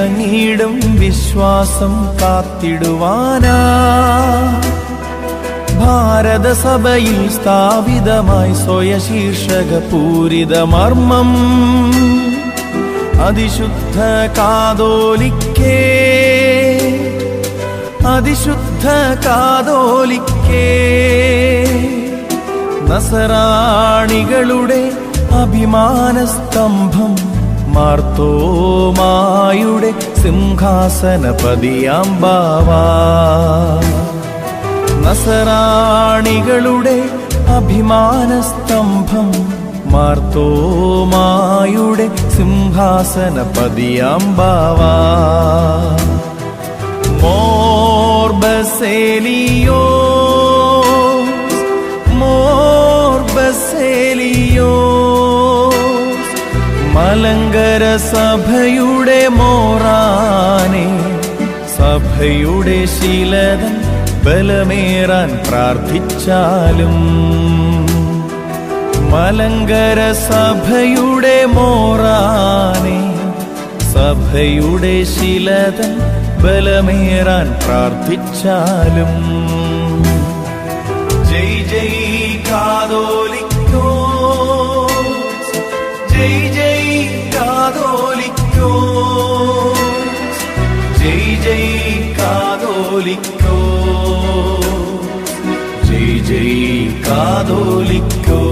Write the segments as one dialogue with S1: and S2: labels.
S1: വിളങ്ങിയിടും വിശ്വാസം കാത്തിടുവാനാ ഭാരതസഭയിൽ സ്ഥാപിതമായി സ്വയശീർഷക പൂരിത മർമ്മം അതിശുദ്ധ കാതോലിക്കേ അതിശുദ്ധ കാതോലിക്കേ നസറാണികളുടെ അഭിമാനസ്തംഭം മാർത്തോമായുടെ സിംഹാസനപതിയാം ബാവാ നസറാണികളുടെ അഭിമാനസ്തംഭം മാർത്തോമായുടെ സിംഹാസനപതിയാം ബാവാ മോർ ബസേലിയോസ് മോർ ബസേലിയോസ് മലങ്കര സഭയുടെ മോറാനെ സഭയുടെ ശീലതൻ ബലമേറാൻ പ്രാർത്ഥിച്ചാലും മലങ്കര സഭയുടെ മോറാനെ സഭയുടെ ശീലതൻ ബലമേറാൻ പ്രാർത്ഥിച്ചാലും ജയ് ജയ് കാതോലിക്കോസ് ജയ് ജയ് കാതോലിക്കോസ് ജയ് ജയ് കാതോലിക്കോസ് ജയ് ജയ് കാതോലിക്കോസ്.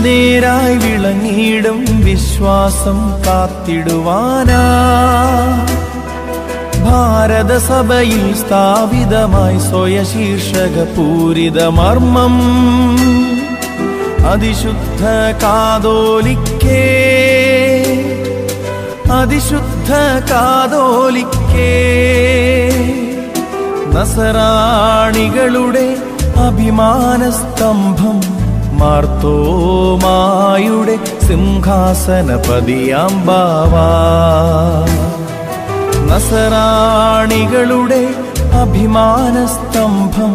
S1: നേരായി വിളങ്ങിയിടും വിശ്വാസം കാത്തിടുവാനാ ഭാരതസഭയിൽ സ്ഥാപിതമായി സ്വയശീർഷക പൂരിത മർമ്മം അതിശുദ്ധ കാതോലിക്കേ അതിശുദ്ധ കാതോലിക്കേ നസറാണികളുടെ അഭിമാനസ്തംഭം മാർത്തോമായുടെ സിംഹാസനപതിയാം ബാവാ നസറാണികളുടെ അഭിമാനസ്തംഭം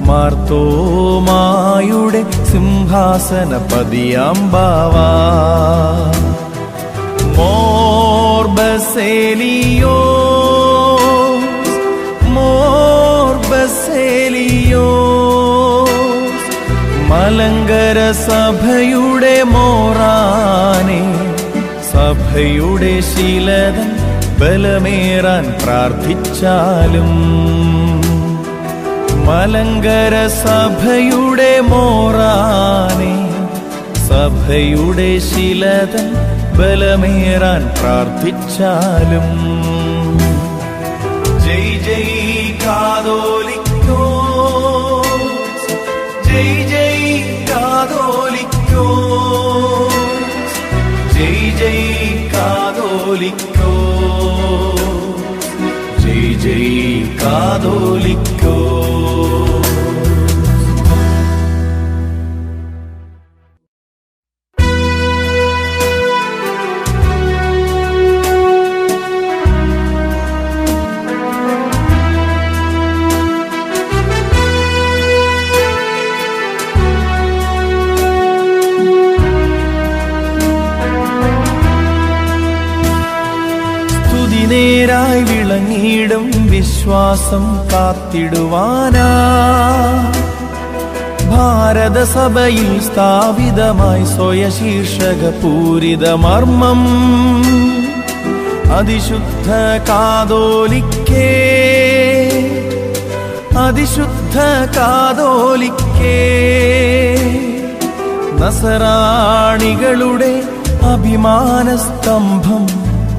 S1: മാർത്തോമായുടെ സിംഹാസനപതിയാം ബാവാ മോർ ബസേലിയോസ് മോർ ബസേലിയോസ് മലങ്കര സഭയുടെ മോറാനെ സഭയുടെ ശീലതൻ ബലമേറാൻ പ്രാർത്ഥിച്ചാലും മലങ്കര സഭയുടെ മോറാനെ സഭയുടെ ശീലതൻ ബലമേറാൻ പ്രാർത്ഥിച്ചാലും ജയ് ജയ് കാതോലിക്കോസ് ജയ് ജയ് കാതോലിക്കോസ് ജയ് ജയ് കാതോലിക്കോസ് ജയ് ജയ് കാതോലിക്കോസ്. നേരായി വിളങ്ങിയിടും വിശ്വാസം കാത്തിടുവാനാ ഭാരതസഭയിൽ സ്ഥാപിതമായി സ്വയശീർഷക പൂരിത മർമ്മം അതിശുദ്ധ കാതോലിക്കേ അതിശുദ്ധ കാതോലിക്കേ നസറാണികളുടെ അഭിമാനസ്തംഭം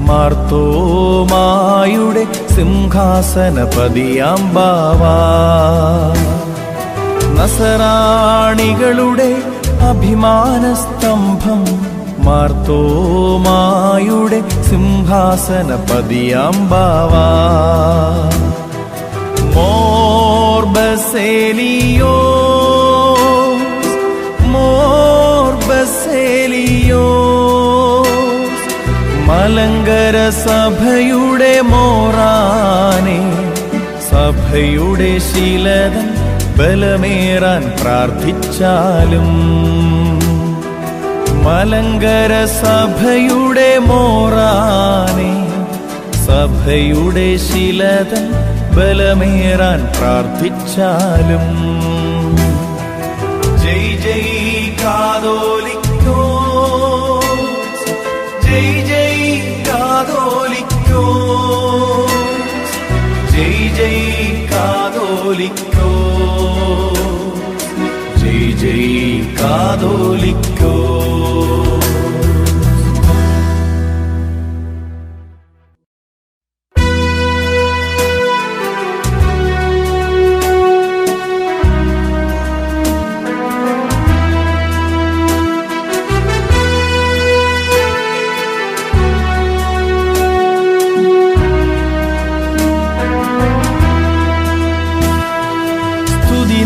S1: മാർത്തോമായുടെ സിംഹാസനപതിയാം ബാവാ നസറാണികളുടെ അഭിമാനസ്തംഭം മാർത്തോമായുടെ സിംഹാസനപതിയാം ബാവാ മോർ ബസേലിയോസ് മലങ്കര സഭയുടെ മോറാനെ സഭയുടെ ശീലതൻ ബലമേറാൻ പ്രാർത്ഥിച്ചാലും മലങ്കര സഭയുടെ മോറാനെ സഭയുടെ ശീലതൻ ബലമേറാൻ പ്രാർത്ഥിച്ചാലും ജയ് ജയ് കാതോലിക്കോസ് ജയ് ജയ് കാതോലിക്കോസ് ജയ് ജയ് കാതോലിക്കോസ് ജയ് ജയ് കാതോലിക്കോസ്.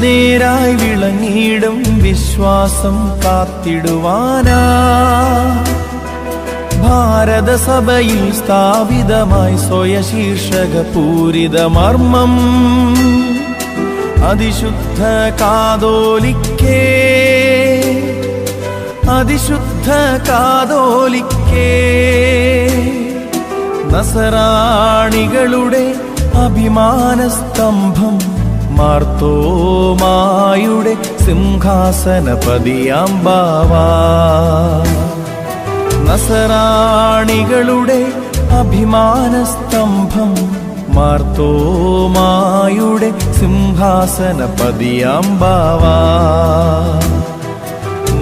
S1: നേരായി വിളങ്ങിയിടും വിശ്വാസം കാത്തിടുവാനാ ഭാരതസഭയിൽ സ്ഥാപിതമായി സ്വയശീർഷക പൂരിത മർമ്മം അതിശുദ്ധ കാതോലിക്കേ അതിശുദ്ധ കാതോലിക്കേ നസറാണികളുടെ അഭിമാനസ്തംഭം മാർത്തോമായുടെ സിംഹാസനപതിയാം ബാവാ നസറാണികളുടെ അഭിമാനസ്തംഭം മാർത്തോമായുടെ സിംഹാസനപതിയാം ബാവാ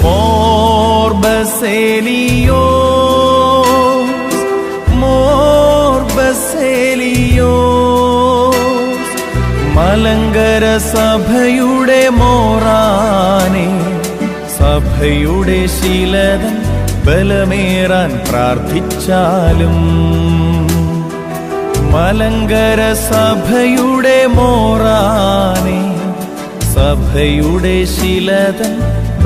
S1: മോർ ബസേലിയോസ് മോർ ബസേലിയോസ് മലങ്കര സഭയുടെ മോറാനെ സഭയുടെ ശീലതൻ ബലമേറാൻ പ്രാർത്ഥിച്ചാലും മലങ്കര സഭയുടെ മോറാനെ സഭയുടെ ശീലതൻ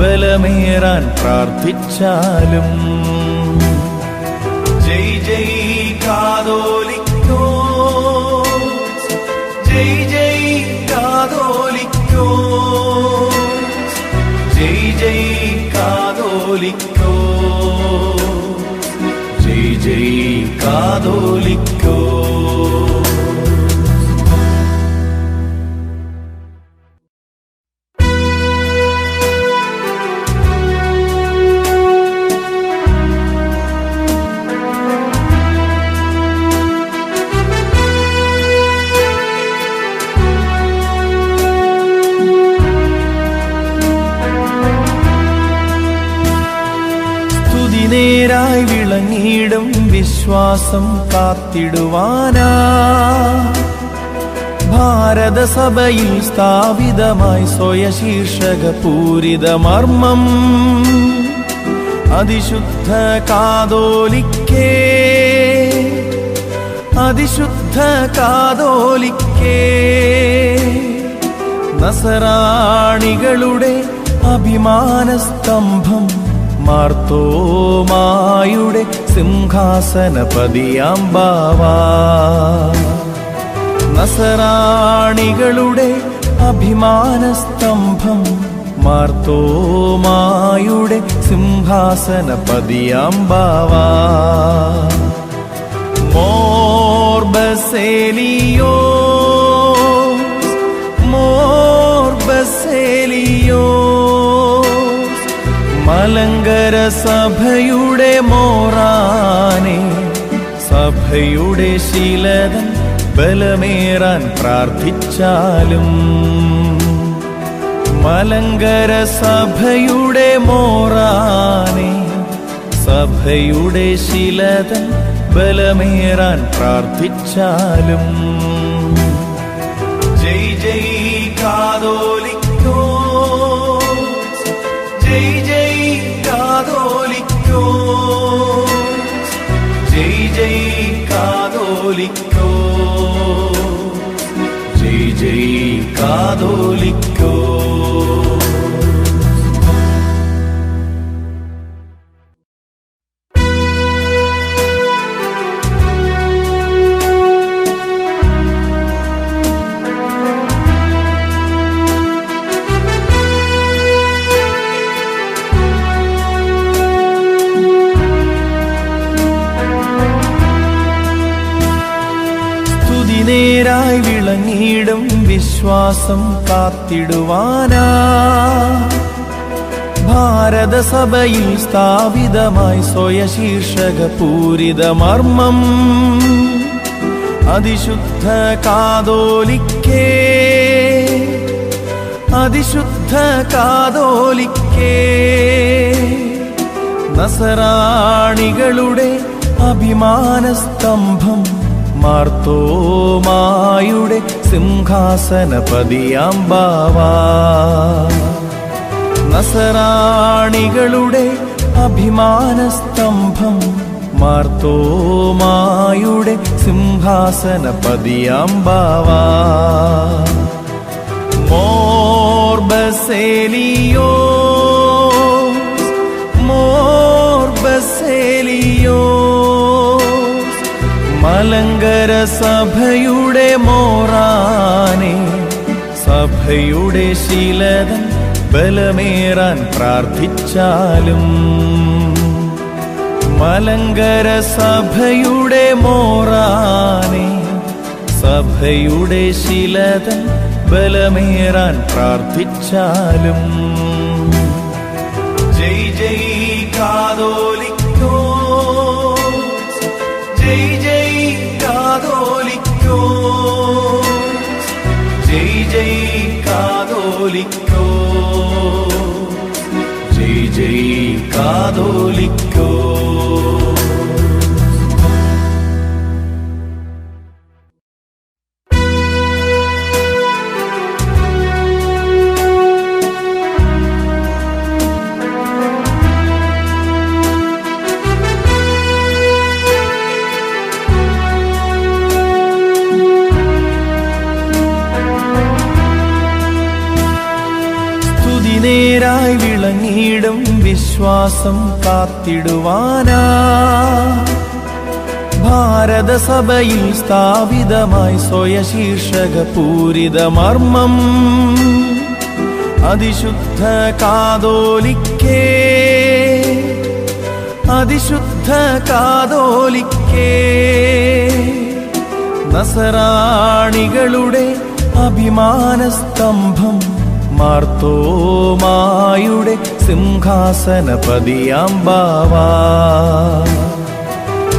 S1: ബലമേറാൻ പ്രാർത്ഥിച്ചാലും ജയ് ജയ് കാതോലിക്കോസ് ജയ് ജയ് കാതോലിക്കോസ് ജയ് ജയ് കാതോലിക്കോസ് ജയ് ജയ് കാതോലിക്കോസ്. നേരായി വിളങ്ങിയിടും വിശ്വാസം കാത്തിടുവാനാ ഭാരതസഭയിൽ സ്ഥാപിതമായി സ്വയശീർഷക പൂരിത മർമ്മം അതിശുദ്ധ കാതോലിക്കേ അതിശുദ്ധ കാതോലിക്കേ നസറാണികളുടെ അഭിമാനസ്തംഭം മാർത്തോമായുടെ സിംഹാസനപതിയാം ബാവാ നസറാണികളുടെ അഭിമാനസ്തംഭം മാർത്തോമായുടെ സിംഹാസനപതിയാം ബാവാ മോർ ബസേലിയോസ് മോർ ബസേലിയോസ് മലങ്കര സഭയുടെ മോറാനെ സഭയുടെ ശീലതൻ ബലമേറാൻ പ്രാർത്ഥിച്ചാലും മലങ്കര സഭയുടെ മോറാനെ സഭയുടെ ശീലതൻ ബലമേറാൻ പ്രാർത്ഥിച്ചാലും ജയ് ജയ് കാതോലിക്കോസ് ജയ് ജയ് കാതോലിക്കോസ് ജയ് ജയ് കാതോലിക്കോസ് ജയ് ജയ് ജയ് കാതോലിക്കോ. നേരായി വിളങ്ങിയിടും വിശ്വാസം കാത്തിടുവാനാ ഭാരതസഭയിൽ സ്ഥാപിതമായി സ്വയശീർഷക പൂരിത മർമ്മം അതിശുദ്ധ കാതോലിക്കേ, അതിശുദ്ധ കാതോലിക്കേ. നസറാണികളുടെ അഭിമാനസ്തംഭം മാർത്തോമായുടെ സിംഹാസനപതിയാം ബാവാ. നസറാണികളുടെ അഭിമാനസ്തംഭം മാർത്തോമായുടെ സിംഹാസനപതിയാം ബാവാ. മോർ ബസേലിയോ, മോർ ബസേലിയോ. മലങ്കര സഭയുടെ മോറാനെ, സഭയുടെ ശീലതൻ ബലമേറാൻ പ്രാർത്ഥിച്ചാലും. മലങ്കര സഭയുടെ മോറാനെ, സഭയുടെ ശീലതൻ ബലമേറാൻ പ്രാർത്ഥിച്ചാലും. ജയ് ജയ് കാതോലിക്കോ, ജയ് ജയ് കാതോലിക്കോ, ജയ് ജയ് കാതോലിക്കോ, ജയ് ജയ് കാതോലിക്കോ. നേരായി വിളങ്ങിയിടും വിശ്വാസം കാത്തിടുവാനാ ഭാരതസഭയിൽ സ്ഥാപിതമായി സ്വയശീർഷക പൂരിത മർമ്മം അതിശുദ്ധ കാതോലിക്കേ, അതിശുദ്ധ കാതോലിക്കേ. നസറാണികളുടെ അഭിമാനസ്തംഭം മാർത്തോമായുടെ സിംഹാസനപതിയാം ബാവാ.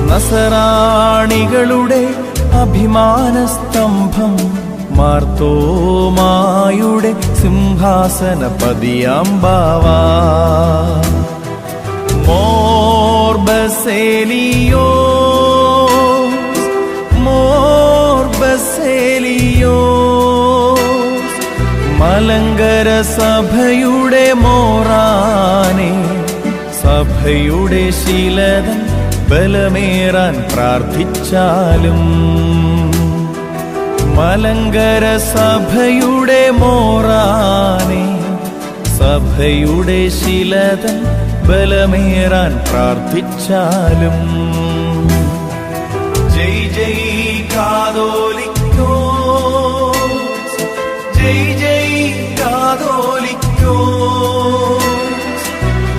S1: നസറാണികളുടെ അഭിമാനസ്തംഭം മാർത്തോമായുടെ സിംഹാസനപതിയാം ബാവാ. മോർ ബസേലിയോ, മോർ ബസേലിയോ. മലങ്കര സഭയുടെ മോറാനെ, സഭയുടെ ശീലതൻ ബലമേറാൻ പ്രാർത്ഥിച്ചാലും. മലങ്കര സഭയുടെ മോറാനെ, സഭയുടെ ശീലതൻ ബലമേറാൻ പ്രാർത്ഥിച്ചാലും. ജയ് ജയ് കാതോലിക്കോ, ജയ് ജയ് കാതോലിക്കോ,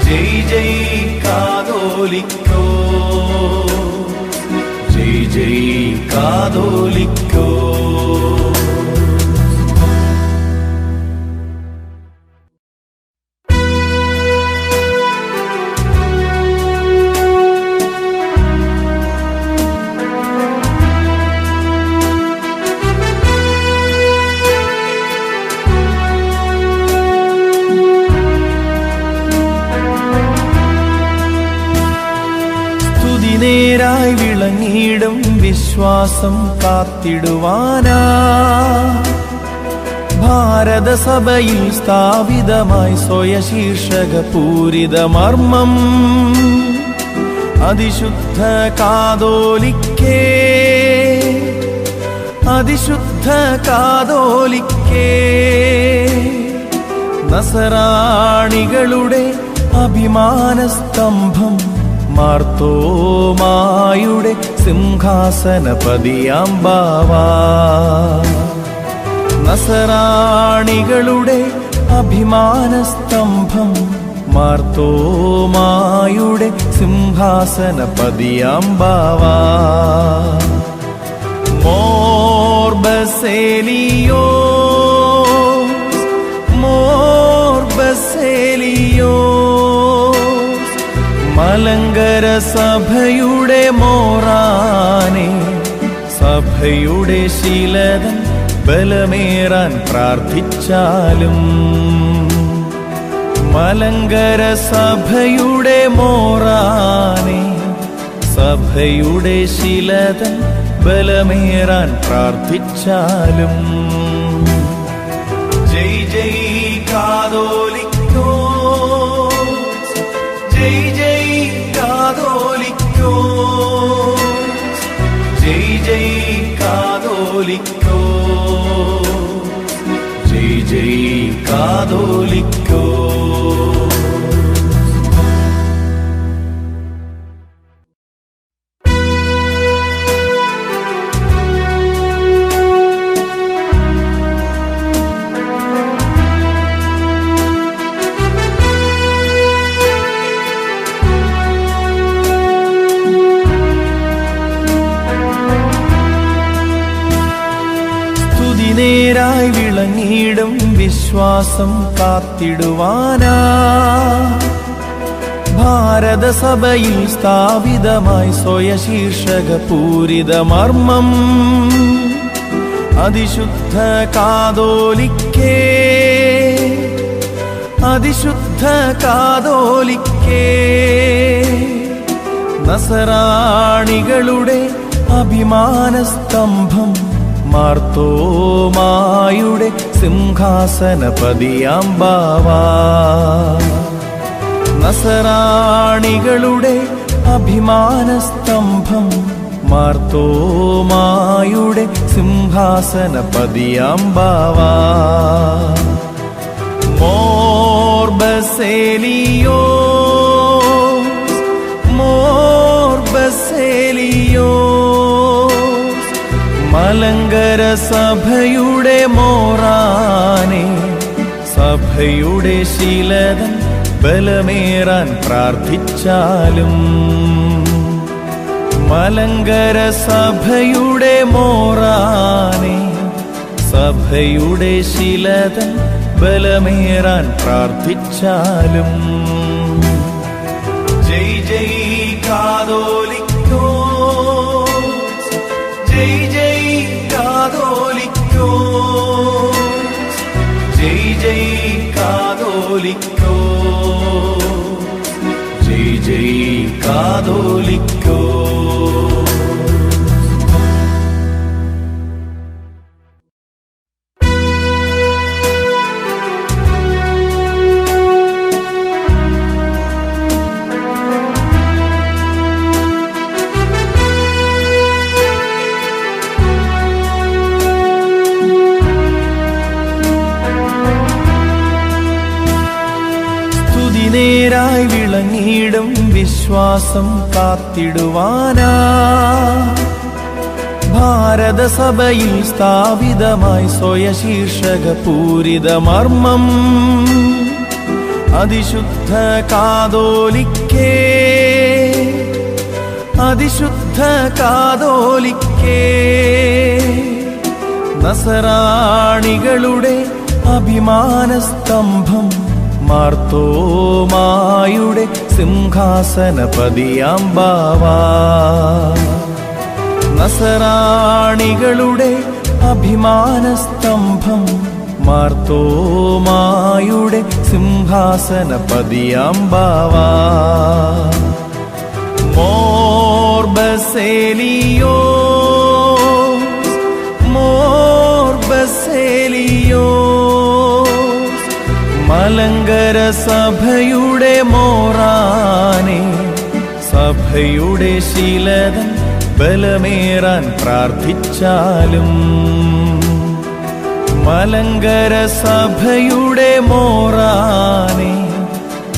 S1: ജയ് ജയ് കാതോലിക്കോ, ജയ് ജയ് കാതോലിക്കോ. നേരായി വിളങ്ങിയിടും വിശ്വാസം കാത്തിടുവാനാ ഭാരതസഭയിൽ സ്ഥാപിതമായി സ്വയശീർഷക പൂരിത മർമ്മം അതിശുദ്ധ കാതോലിക്കേ, അതിശുദ്ധ കാതോലിക്കേ, നസറാണികളുടെ അഭിമാനസ്തംഭം മാർത്തോമായുടെ സിംഹാസനപതിയാം ബാവാ. നസറാണികളുടെ അഭിമാനസ്തംഭം മാർത്തോമായുടെ സിംഹാസനപതിയാം ബാവാ. മോർ ബസേലിയോസ്, മോർ ബസേലിയോസ്, മലങ്കര സഭയുടെ മോറാനെ, സഭയുടെ ശീലതൻ ബലമേറാൻ പ്രാർത്ഥിച്ചാലും. മലങ്കര സഭയുടെ മോറാനെ, സഭയുടെ ശീലതൻ ബലമേറാൻ പ്രാർത്ഥിച്ചാലും. ജയ് ജയ് കാതോലിക്കോസ്, ജയ് ജയ് കാതോലിക്കോസ്, ജയ് ജയ് കാതോലിക്കോസ്, ജയ് ജയ് കാതോലിക്കോസ്. നേരായി വിളങ്ങിയിടും വിശ്വാസം കാത്തിടുവാനാ, ഭാരതസഭയിൽ സ്ഥാപിതമായി സ്വയശീർഷക പൂരിതമർമ്മം. അതിശുദ്ധ കാതോലിക്കേ, അതിശുദ്ധ കാതോലിക്കേ, നസറാണികളുടെ അഭിമാനസ്തംഭം മാർത്തോമായുടെ സിംഹാസനപതിയാം ബാവാ. നസറാണികളുടെ അഭിമാനസ്തംഭം മാർത്തോമായുടെ സിംഹാസനപതിയാം ബാവാ. മോർ ബസേലിയോസ്, മോർ ബസേലിയോസ്, മലങ്കര സഭയുടെ മോറാനെ, സഭയുടെ ശീലതൻ ബലമേറാൻ പ്രാർത്ഥിച്ചാലും. മലങ്കര സഭയുടെ മോറാനെ, സഭയുടെ ശീലതൻ ബലമേറാൻ പ്രാർത്ഥിച്ചാലും. ജയ് ജയ് കാതോലിക്കോസ്, ജയ് ജയ് കാതോലിക്കോസ്, ജയ് ജയ് കാതോലിക്കോസ്, ജയ് ജയ് കാതോലിക്കോസ്. നേരായി വിളങ്ങിയിടും വിശ്വാസം കാത്തിടുവാനാ, ഭാരതസഭയിൽ സ്ഥാപിതമായി സ്വയശീർഷക പൂരിതമർമ്മം. അതിശുദ്ധ കാതോലിക്കേ, അതിശുദ്ധ കാതോലിക്കേ, നസറാണികളുടെ അഭിമാനസ്തംഭം മാർത്തോമായുടെ സിംഹാസനപതിയാം ബാവാ. നസറാണികളുടെ അഭിമാനസ്തംഭം മാർത്തോമായുടെ സിംഹാസനപതിയാം ബാവാ. മോർ ബസേലിയോസ്, മോർ ബസേലിയോസ്, മലങ്കര സഭയുടെ മോറാനെ, സഭയുടെ ശീലതൻ ബലമേറാൻ പ്രാർത്ഥിച്ചാലും. മലങ്കര സഭയുടെ മോറാനെ,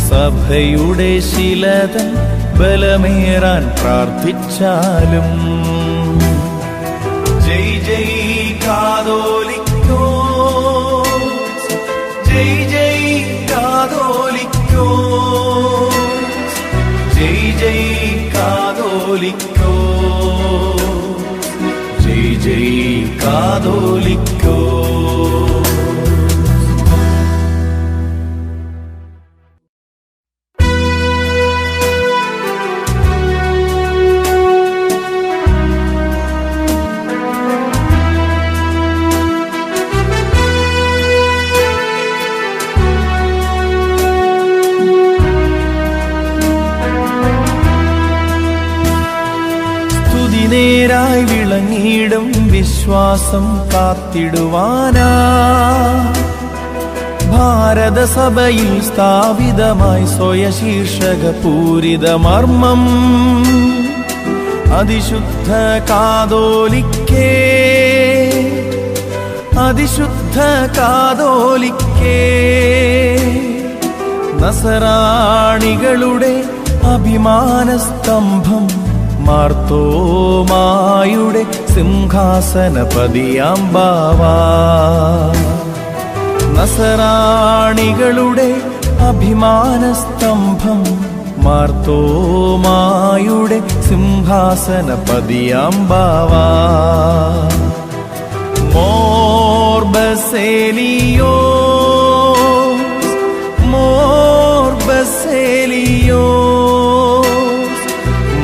S1: സഭയുടെ ശിലതൻ ബലമേറാൻ പ്രാർത്ഥിച്ചാലും. ജയ് ജയ് കാതോലിക്കോസ്, ജയ് ജയ് കാതോലിക്കോസ്, ജയ് ജയ് കാതോലിക്കോസ്, ജയ് ജയ് കാതോലിക്കോസ്. നേരായി വിളങ്ങിയിടും വിശ്വാസം കാത്തിടുവാനാ ഭാരതസഭയിൽ സ്ഥാപിതമായി സ്വയശീർഷക പൂരിത മർമ്മം. അതിശുദ്ധ കാതോലിക്കേ, അതിശുദ്ധ കാതോലിക്കേ, നസറാണികളുടെ അഭിമാനസ്തംഭം, മാർത്തോമായുടെ സിംഹാസനപതിയാം ബാവാ. നസറാണികളുടെ അഭിമാനസ്തംഭം, മാർത്തോമായുടെ സിംഹാസനപതിയാം ബാവാ. മോർ ബസേലിയോ, മോർ ബസേലിയോ,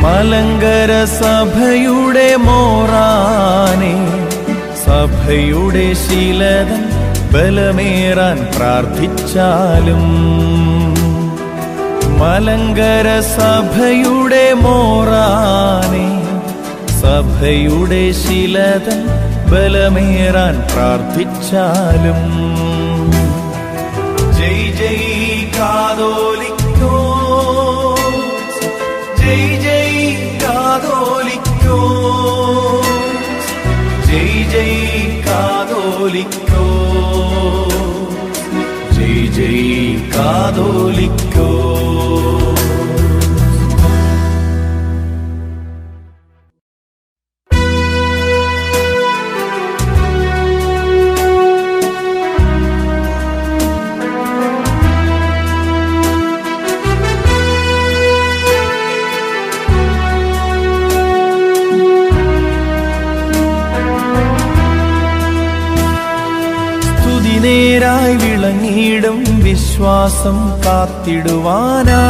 S1: മലങ്കര സഭയുടെ മോറാനെ, സഭയുടെ ശിലതൻ ബലമേറാൻ പ്രാർത്ഥിച്ചാലും. മലങ്കര സഭയുടെ മോറാനെ, സഭയുടെ ശിലതൻ ബലമേറാൻ പ്രാർത്ഥിച്ചാലും. ജയ് ജയ് കാതോലിക്കോസ്, ജയ് ജയ് കാതോലിക്കോസ്, ജയ് ജയ് കാതോലിക്കോസ്, ജയ് ജയ് കാതോലിക്കോസ്. നേരായി വിളങ്ങിയിടും വിശ്വാസം കാത്തിടുവാനാ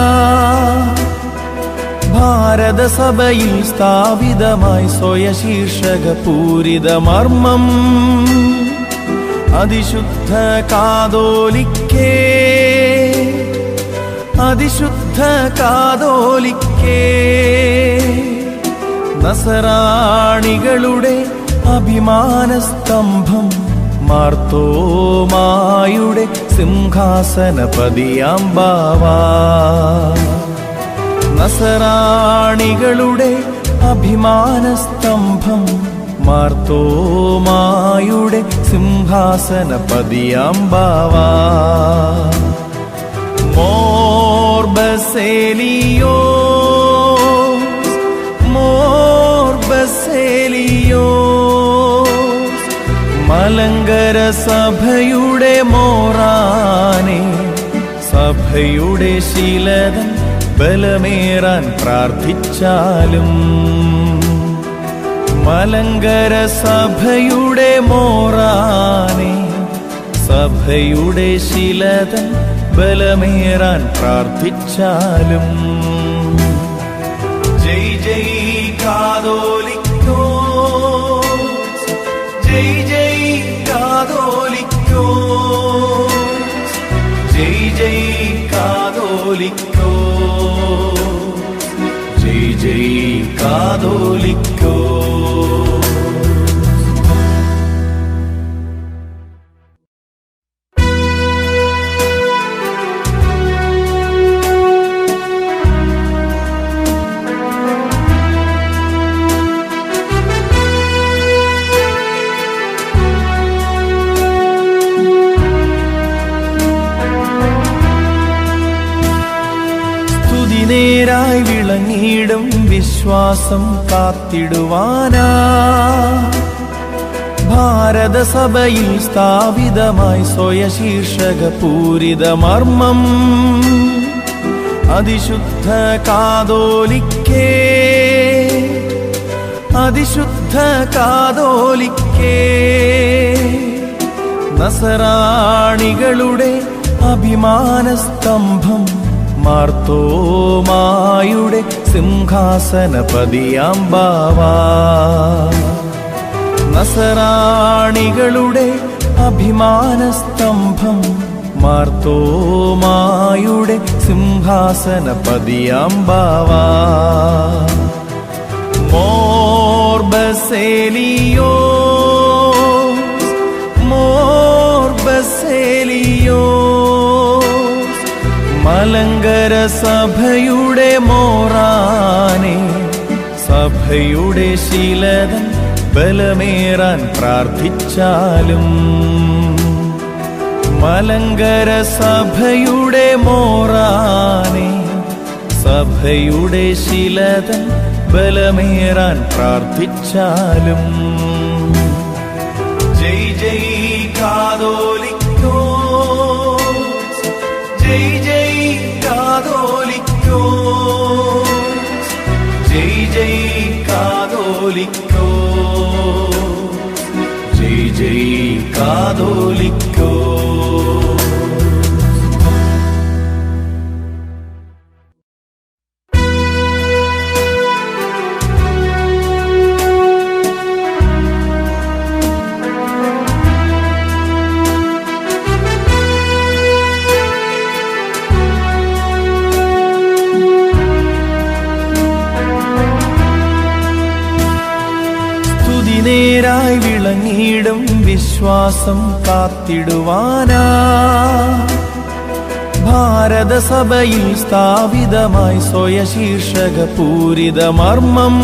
S1: ഭാരതസഭയിൽ സ്ഥാപിതമായി സ്വയശീർഷക പൂരിത മർമ്മം. അതിശുദ്ധ കാതോലിക്കേ, അതിശുദ്ധ കാതോലിക്കേ, നസറാണികളുടെ അഭിമാനസ്തംഭം, മാർത്തോമായുടെ സിംഹാസനപതിയാം ബാവാ. നസറാണികളുടെ അഭിമാനസ്തംഭം, മാർത്തോമായുടെ സിംഹാസനപതിയാം ബാവാ. മോർ ബസേലിയോ, മോർ ബസേലിയോ, മലങ്കര സഭയുടെ മോറാനെ, സഭയുടെ ശിലതൻ ബലമേറാൻ പ്രാർത്ഥിച്ചാലും. മലങ്കര സഭയുടെ മോറാനെ, സഭയുടെ ശിലതൻ ബലമേറാൻ പ്രാർത്ഥിച്ചാലും. ജയ് ജയ് കാതോലിക്കോസ്, ജയ് ജയ് കാതോലിക്കോസ്, ജയ് ജയ് കാതോലിക്കോസ്, ജയ് ജയ് കാതോലിക്കോസ്.
S2: വിളങ്ങിയിടും വിശ്വാസം കാത്തിടുവാനാ ഭാരതസഭയിൽ സ്ഥാപിതമായി സ്വയശീർഷക പൂരിത മർമ്മം അതിശുദ്ധ കാതോലിക്കേ അതിശുദ്ധ കാതോലിക്കേ നസറാണികളുടെ അഭിമാനസ്തംഭം മാർത്തോമായുടെ സിംഹാസനപതിയാം ബാവാ നസറാണികളുടെ അഭിമാനസ്തംഭം മാർത്തോമായുടെ സിംഹാസനപതിയാം ബാവാ മോർ ബസേലിയോസ് മോർ ബസേലിയോസ് മലങ്കര സഭയുടെ മോറാനെ സഭയുടെ ശീലതൻ ബലമേറാൻ പ്രാർത്ഥിച്ചാലും മലങ്കര സഭയുടെ മോറാനെ സഭയുടെ ശീലതൻ ബലമേറാൻ പ്രാർത്ഥിച്ചാലും ജയ് ജയ് കാതോലിക്കോസ് ജയ് ജയ് കാതോലിക്കോസ് ജയ് ജയ് കാതോലിക്കോസ് ജയ് ജയ് കാതോലിക്കോസ്. നേരായി വിളങ്ങിയിടും വിശ്വാസം കാത്തിടുവാനാ ഭാരതസഭയിൽ സ്ഥാപിതമായി സ്വയശീർഷക പൂരിത മർമ്മം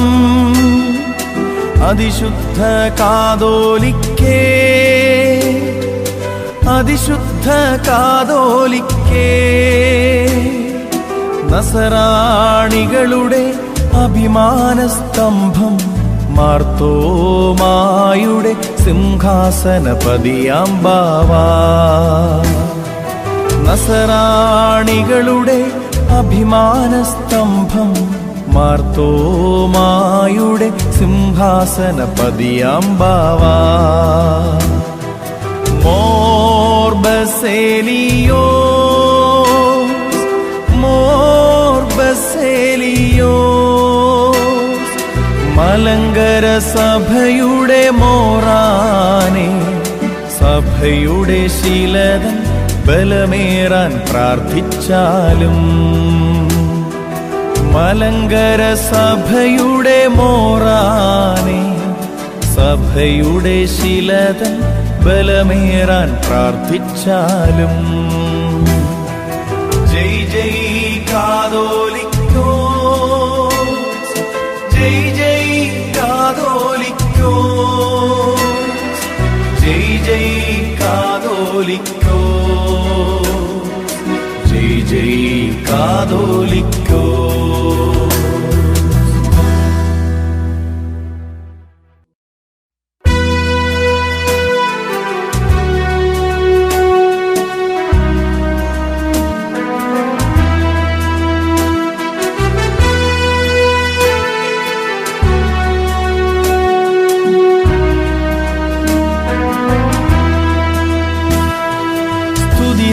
S2: അതിശുദ്ധ കാതോലിക്കേ അതിശുദ്ധ കാതോലിക്കേ നസറാണികളുടെ അഭിമാനസ്തംഭം മാർത്തോമായുടെ സിംഹാസനപതിയാം ബാവാ നസറാണികളുടെ അഭിമാനസ്തംഭം മാർത്തോമായുടെ സിംഹാസനപതിയാം ബാവാ മോർ ബസേലിയോസ് മോർ ബസേലിയോസ് മലങ്കര സഭയുടെ മോറാനെ സഭയുടെ ശീലതൻ ബലമേറാൻ പ്രാർത്ഥിച്ചാലും മലങ്കര സഭയുടെ മോറാനെ സഭയുടെ ശീലതൻ ബലമേറാൻ പ്രാർത്ഥിച്ചാലും ജയ് ജയ് കാതോലിക്കോസ് ജയ് ജയ് കാതോലിക്കോസ് ജയ് ജയ് കാതോലിക്കോസ് ജയ് ജയ് കാതോലിക്കോസ്.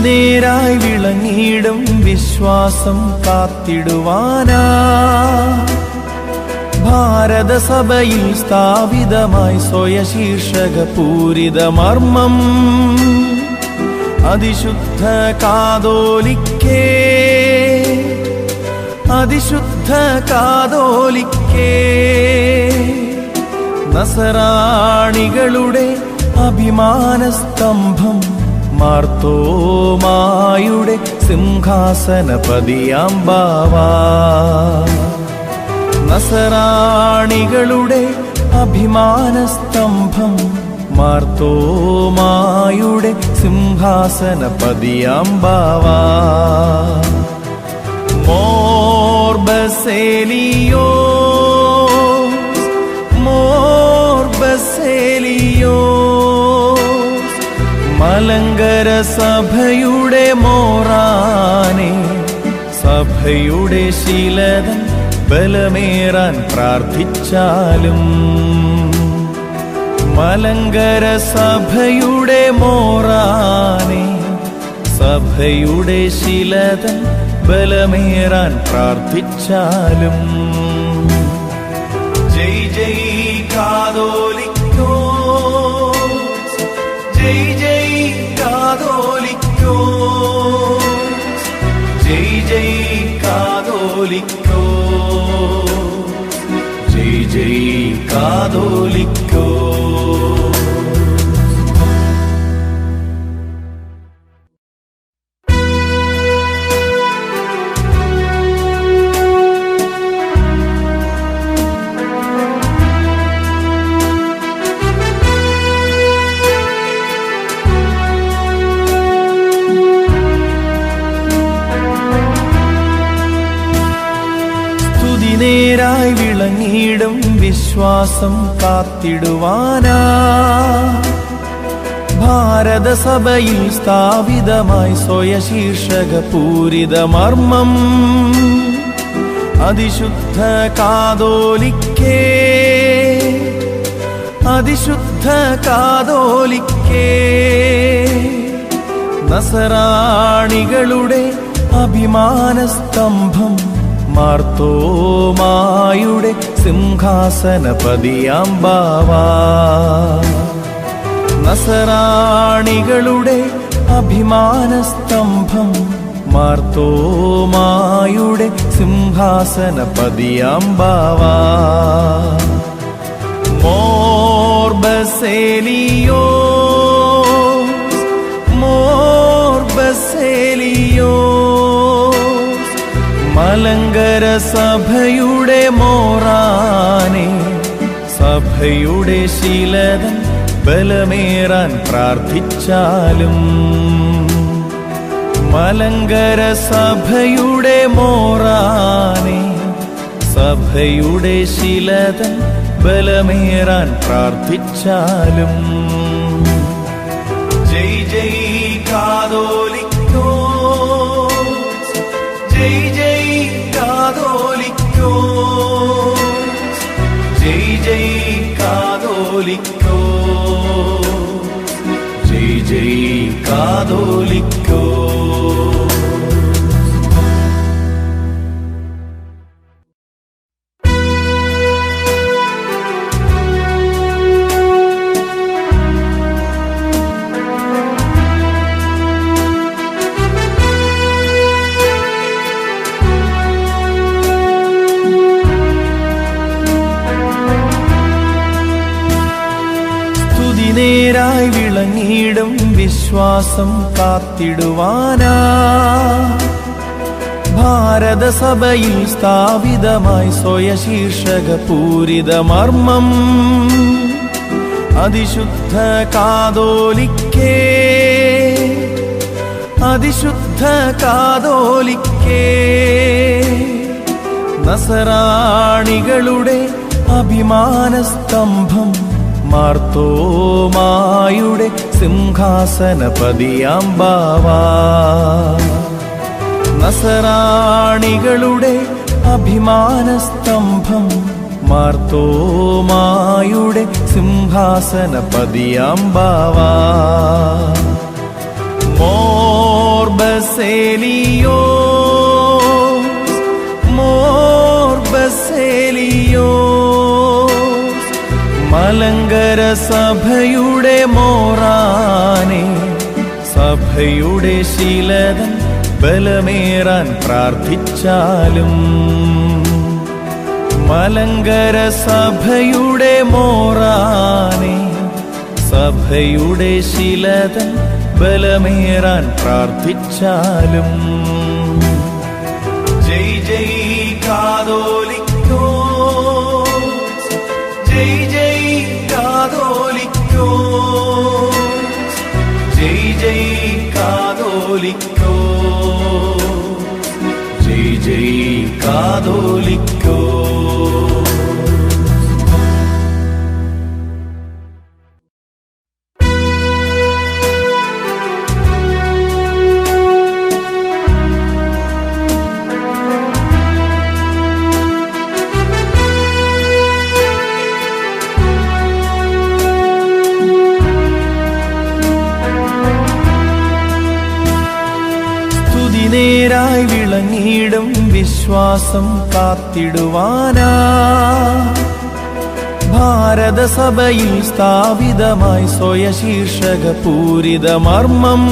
S2: നേരായി വിളങ്ങിയിടും വിശ്വാസം കാത്തിടുവാനാ ഭാരതസഭയിൽ സ്ഥാപിതമായി സ്വയശീർഷക പൂരിത മർമ്മം അതിശുദ്ധ കാതോലിക്കേ അതിശുദ്ധ കാതോലിക്കേ നസറാണികളുടെ അഭിമാനസ്തംഭം മാർത്തോമായുടെ സിംഹാസനപതിയാം ബാവാ നസറാണികളുടെ അഭിമാനസ്തംഭം മാർത്തോമായുടെ സിംഹാസനപതിയാം ബാവാ മോർ ബസേലിയോസ് മലങ്കര സഭയുടെ മോറാനെ സഭയുടെ ശീലതൻ ബലമേറാൻ പ്രാർത്ഥിച്ചാലും മലങ്കര സഭയുടെ മോറാനെ സഭയുടെ ശീലതൻ ബലമേറാൻ പ്രാർത്ഥിച്ചാലും
S1: ജയ് ജയ് കാതോലിക്കോസ് ജയ് ജയ് കാതോലിക്കോസ് ജയ് ജയ് കാതോലിക്കോസ് ജയ് ജയ് കാതോലിക്കോസ്.
S2: നേരായി വിളങ്ങിയിടും വിശ്വാസം കാത്തിടുവാനാ ഭാരതസഭയിൽ സ്ഥാപിതമായി സ്വയശീർഷക പൂരിത മർമ്മം അതിശുദ്ധ കാതോലിക്കേ അതിശുദ്ധ കാതോലിക്കേ നസറാണികളുടെ അഭിമാനസ്തംഭം മാർത്തോമായുടെ സിംഹാസനപതിയാം ബാവാ നസറാണികളുടെ അഭിമാനസ്തംഭം മാർത്തോമായുടെ സിംഹാസനപതിയാം ബാവാ മോർ ബസേലിയോസ് മലങ്കര സഭയുടെ മോറാനെ സഭയുടെ ശീലതൻ ബലമേറാൻ പ്രാർത്ഥിച്ചാലും മലങ്കര സഭയുടെ മോറാനെ സഭയുടെ ശീലതൻ ബലമേറാൻ പ്രാർത്ഥിച്ചാലും
S1: ജയ് ജയ് കാതോലിക്കോസ് ജയ് ജയ് കാതോലിക്കോസ് ജയ് ജയ് കാതോലിക്കോസ് ജയ് ജയ് കാതോലിക്കോസ്.
S2: നേരായി വിളങ്ങിയിടും വിശ്വാസം കാത്തിടുവാനാ ഭാരതസഭയിൽ സ്ഥാപിതമായി സ്വയശീർഷക പൂരിത മർമ്മം അതിശുദ്ധ കാതോലിക്കേ അതിശുദ്ധ കാതോലിക്കേ നസറാണികളുടെ അഭിമാനസ്തംഭം മാർത്തോമായുടെ സിംഹാസനപതിയാം ബാവാ നസറാണികളുടെ അഭിമാനസ്തംഭം മാർത്തോമായുടെ സിംഹാസനപതിയാം ബാവാ മോർ ബസേലിയോസ് മലങ്കര സഭയുടെ മോറാനെ സഭയുടെ ശീലതൻ ബലമേറാൻ പ്രാർത്ഥിച്ചാലും മലങ്കര സഭയുടെ മോറാനെ സഭയുടെ ശീലതൻ ബലമേറാൻ പ്രാർത്ഥിച്ചാലും
S1: ജയ് ജയ് കാതോലിക്കോസ് ജയ് ജയ് കാതോലിക്കോസ് ജയ് ജയ് കാതോലിക്കോസ് ജയ് ജയ് കാതോലിക്കോ.
S2: നേരായി വിളങ്ങിയിടും വിശ്വാസം കാത്തിടുവാനാ ഭാരതസഭയിൽ സ്ഥാപിതമായി സ്വയശീർഷക പൂരിത മർമ്മം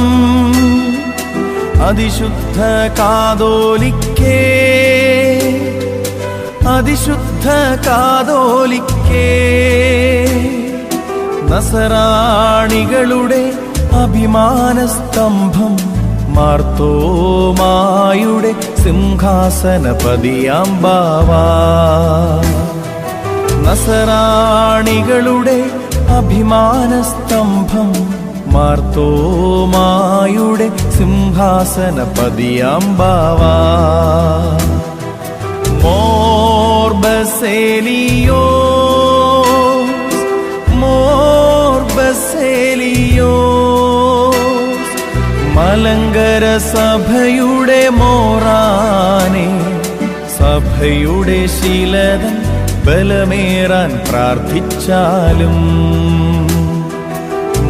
S2: അതിശുദ്ധ കാതോലിക്കേ, അതിശുദ്ധ കാതോലിക്കേ. നസറാണികളുടെ അഭിമാനസ്തംഭം മാർത്തോമായുടെ സിംഹാസനപതിയാം ബാവാ. നസറാണികളുടെ അഭിമാനസ്തംഭം മാർത്തോമായുടെ സിംഹാസനപതിയാം ബാവാ. മോർ ബസേലിയോ, മോർ ബസേലിയോ. മലങ്കര സഭയുടെ മോറാനെ, സഭയുടെ ശീലതൻ ബലമേറാൻ പ്രാർത്ഥിച്ചാലും.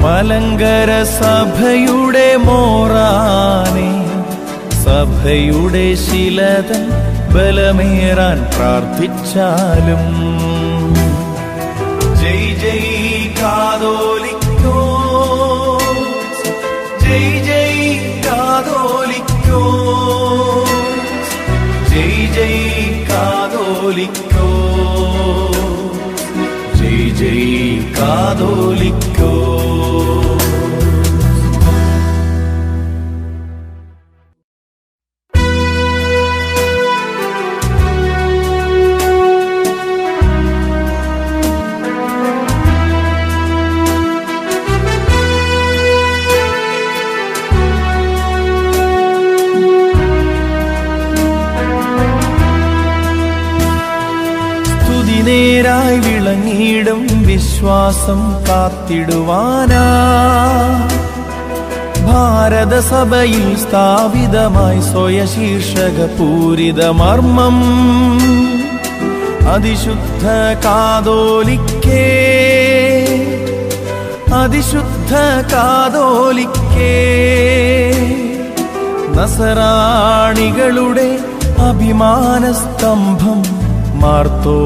S2: മലങ്കര സഭയുടെ മോറാനെ, സഭയുടെ ശീലതൻ ബലമേറാൻ പ്രാർത്ഥിച്ചാലും.
S1: ജയ് ജയ് കാതോലിക്കോ, ജയ് ജയ് കാതോലിക്കോ, ജയ് ജയ് കാതോലിക്കോ, ജയ് ജയ് കാതോലിക്കോ.
S2: നേരായി വിളങ്ങിയിടും വിശ്വാസം കാത്തിടുവാനാ ഭാരതസഭയിൽ സ്ഥാപിതമായി സ്വയശീർഷക പൂരിത മർമ്മം അതിശുദ്ധ കാതോലിക്കേ, അതിശുദ്ധ കാതോലിക്കേ. നസറാണികളുടെ അഭിമാനസ്തംഭം മാർത്തോമായുടെ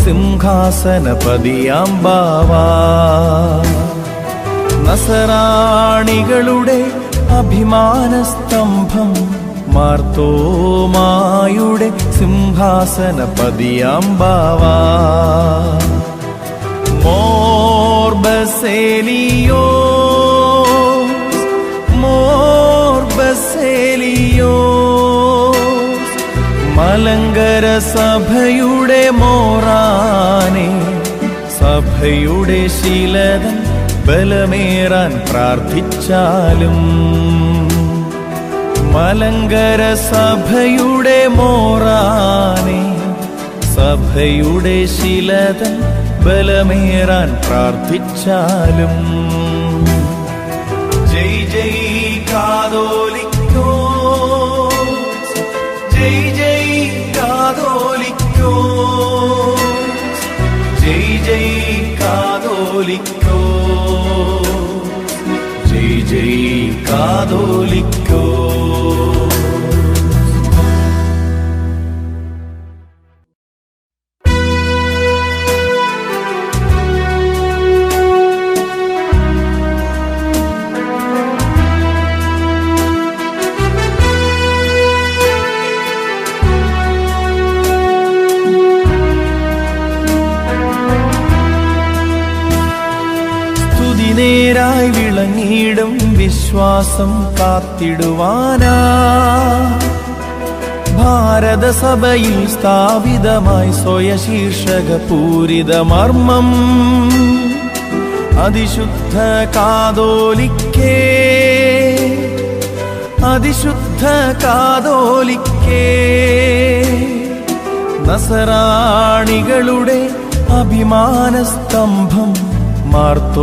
S2: സിംഹാസനപതിയാം ബാവാ. നസറാണികളുടെ അഭിമാനസ്തംഭം മാർത്തോമായുടെ സിംഹാസനപതിയാം ബാവാ. മോർ ബസേലിയോ, മോർ ബസേലിയോ. മലങ്കര സഭയുടെ മോറാനെ, സഭയുടെ ശീലതൻ ബലമേറാൻ പ്രാർത്ഥിച്ചാലും. മലങ്കര സഭയുടെ മോറാനെ, സഭയുടെ ശീലതൻ ബലമേറാൻ പ്രാർത്ഥിച്ചാലും.
S1: ജയ് ജയ് കാതോലിക്കോ, ജയ് ജയ് കാതോലിക്കോ, ജയ് ജയ് കാതോലിക്കോ, ജയ് ജയ് കാതോലിക്കോ.
S2: നേരായി വിളങ്ങിയിടും വിശ്വാസം കാത്തിടുവാനാ ഭാരതസഭയിൽ സ്ഥാപിതമായി സ്വയശീർഷക പൂരിത മർമ്മം അതിശുദ്ധ കാതോലിക്കേ, അതിശുദ്ധ കാതോലിക്കേ, നസറാണികളുടെ അഭിമാനസ്തംഭം മാർത്തോമായുടെ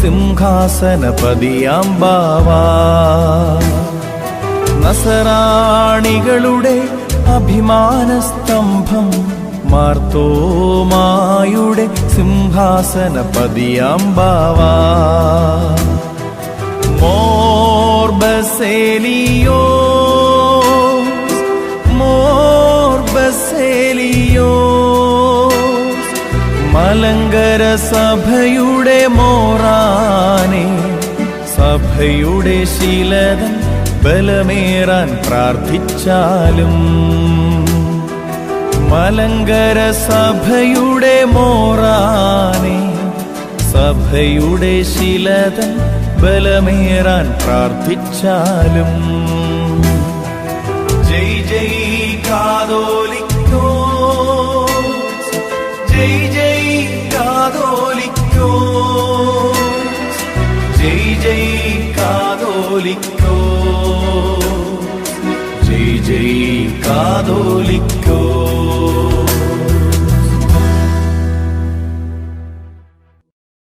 S2: സിംഹാസനപതിയാം ബാവാ. നസറാണികളുടെ അഭിമാനസ്തംഭം മാർത്തോമായുടെ സിംഹാസനപതിയാം ബാവാ. മോർ ബസേലിയോസ്, മോർ ബസേലിയോസ്, മലങ്കര സഭയുടെ മോറാനെ, സഭയുടെ ശീലതൻ ബലമേറാൻ പ്രാർത്ഥിച്ചാലും. മലങ്കര സഭയുടെ മോറാനെ, സഭയുടെ ശീലതൻ ബലമേറാൻ പ്രാർത്ഥിച്ചാലും.
S1: ജയ് ജയ് കാതോലിക്കോസ്, ജയ് ജയ് കാതോലിക്കോസ്, ജയ് ജയ് കാതോലിക്കോസ്, ജയ് ജയ് കാതോലിക്കോസ്.